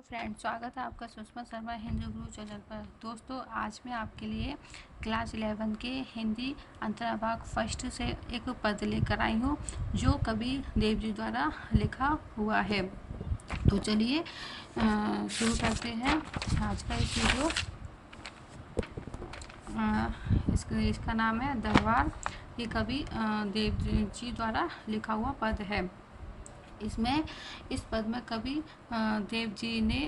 Friend, स्वागत है आपका सुषमा शर्मा हिंदी गुरु चैनल पर। दोस्तों, आज मैं आपके लिए क्लास 11 के हिंदी अंतर्भाग फर्स्ट से एक पद लेकर आई हूँ जो कवि देव जी द्वारा लिखा हुआ है। तो चलिए शुरू करते हैं आज का इस वीडियो। इसका नाम है दरबार। ये कवि देव जी द्वारा लिखा हुआ पद है। इस पद में कवि देव जी ने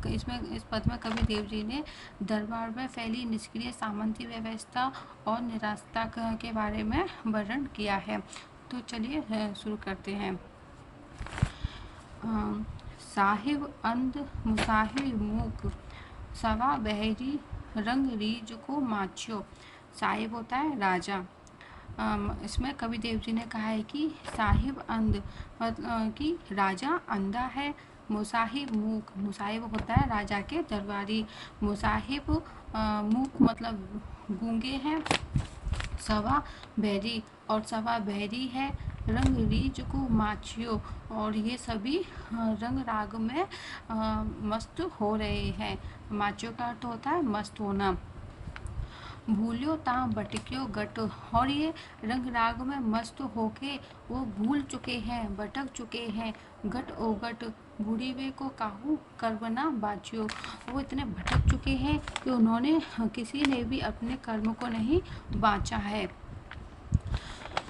इस पद में कवि देव जी ने दरबार में फैली निष्क्रिय सामंती व्यवस्था और निराशा के बारे में वर्णन किया है। तो चलिए शुरू करते हैं। साहिब अंध मुसाहिर मूक सवा बहरी रंग रीज को माच्यो। साहिब होता है राजा। इसमें कवि देव जी ने कहा है कि साहिब अंध मतलब कि राजा अंधा है। मुसाहिब मूक, मुसाहिब होता है राजा के दरबारी। मुसाहिब मूक मतलब गूंगे हैं। सवा बहरी और सवा बहरी है। रंग रीज को माचियो और ये सभी रंग राग में मस्त हो रहे हैं। माचियो का अर्थ होता है मस्त होना। भूलियो ता भटक्यो गट, और ये रंग राग में मस्त होके वो भूल चुके हैं, भटक चुके हैं। गट ओ गट बूढ़ी वे को काहू करबना बाचियो, वो इतने भटक चुके हैं कि उन्होंने किसी ने भी अपने कर्म को नहीं बाँचा है।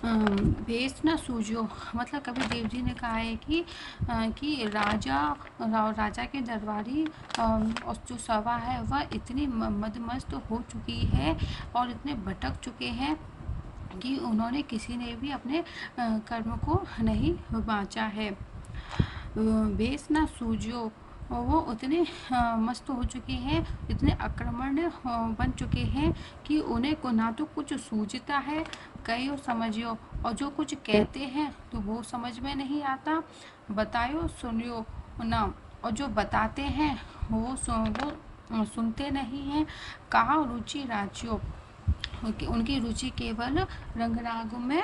भेष न सूझो मतलब कवि देव जी ने कहा है कि राजा के दरबारी और जो सभा है वह इतनी मदमस्त हो चुकी है और इतने भटक चुके हैं कि उन्होंने किसी ने भी अपने कर्म को नहीं बाँचा है। भेष न सूझो, वो उतने मस्त हो चुके हैं, इतने आक्रमण बन चुके हैं कि उन्हें को ना तो कुछ सूझता है कहो समझियो, और जो कुछ कहते हैं तो वो समझ में नहीं आता। बतायो सुनियो ना, और जो बताते हैं वो सुनते नहीं हैं। कहा रुचि राचियो, उनकी रुचि केवल रंग राग में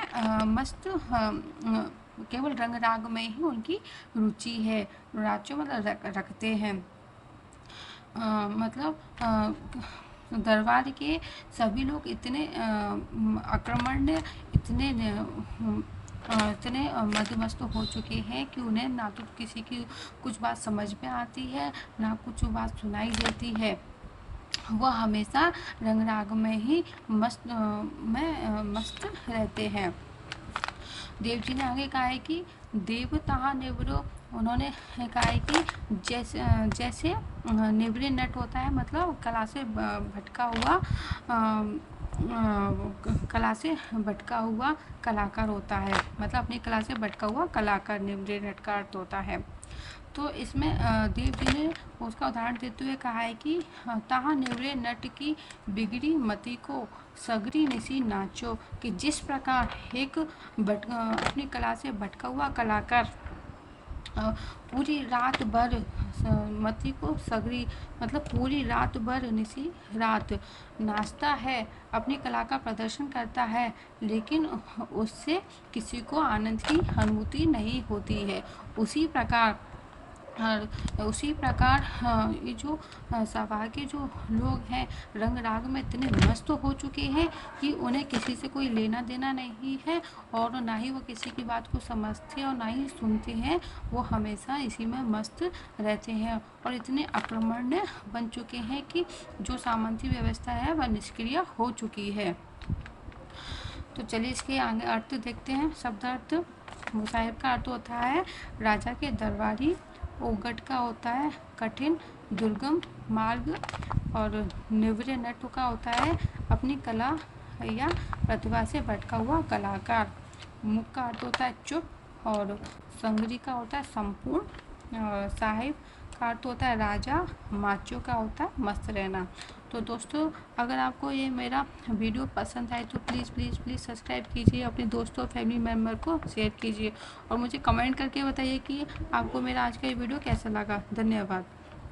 केवल रंग राग में ही उनकी रुचि है। राचियो मतलब रखते हैं। दरबार के सभी लोग इतने आक्रमण इतने मदमस्त हो चुके हैं कि उन्हें ना तो किसी की कुछ बात समझ में आती है ना कुछ बात सुनाई देती है। वह हमेशा रंग राग में ही मस्त रहते हैं। देव जी ने आगे कहा है कि देवता नेवरो, उन्होंने कहा है कि जैसे नेवरे नट होता है मतलब कला से भटका हुआ कलाकार होता है, मतलब अपनी कला से भटका हुआ कलाकार नेवरे नट का अर्थ होता है। तो इसमें देव जी ने उसका उदाहरण देते हुए कहा है कि ताहा नेवरे नट की बिगड़ी मति को सगरी निसी नाचो, कि जिस प्रकार एक अपनी कला से भटका हुआ कलाकार पूरी रात भर मति को सगरी मतलब पूरी रात भर निसी रात नाचता है, अपनी कला का प्रदर्शन करता है, लेकिन उससे किसी को आनंद की अनुभूति नहीं होती है। उसी प्रकार ये जो सभा के जो लोग हैं रंग राग में इतने मस्त हो चुके हैं कि उन्हें किसी से कोई लेना देना नहीं है और ना ही वो किसी की बात को समझते हैं और ना ही सुनते हैं। वो हमेशा इसी में मस्त रहते हैं और इतने आक्रमण बन चुके हैं कि जो सामंती व्यवस्था है वह निष्क्रिय हो चुकी है। तो चलिए इसके आगे अर्थ देखते हैं। शब्दार्थ। मुसाहिब का अर्थ होता है राजा के दरबारी। ओगट का होता है कठिन दुर्गम मार्ग, और नेवरे नट का होता है अपनी कला या प्रतिभा से भटका हुआ कलाकार। मुख का अर्थ होता है चुप, और संगरी का होता है संपूर्ण, और साहिब का अर्थ होता है राजा। माचो का होता है मस्त रहना। तो दोस्तों, अगर आपको ये मेरा वीडियो पसंद आए तो प्लीज़ सब्सक्राइब कीजिए, अपने दोस्तों फैमिली मेम्बर को शेयर कीजिए और मुझे कमेंट करके बताइए कि आपको मेरा आज का ये वीडियो कैसा लगा। धन्यवाद।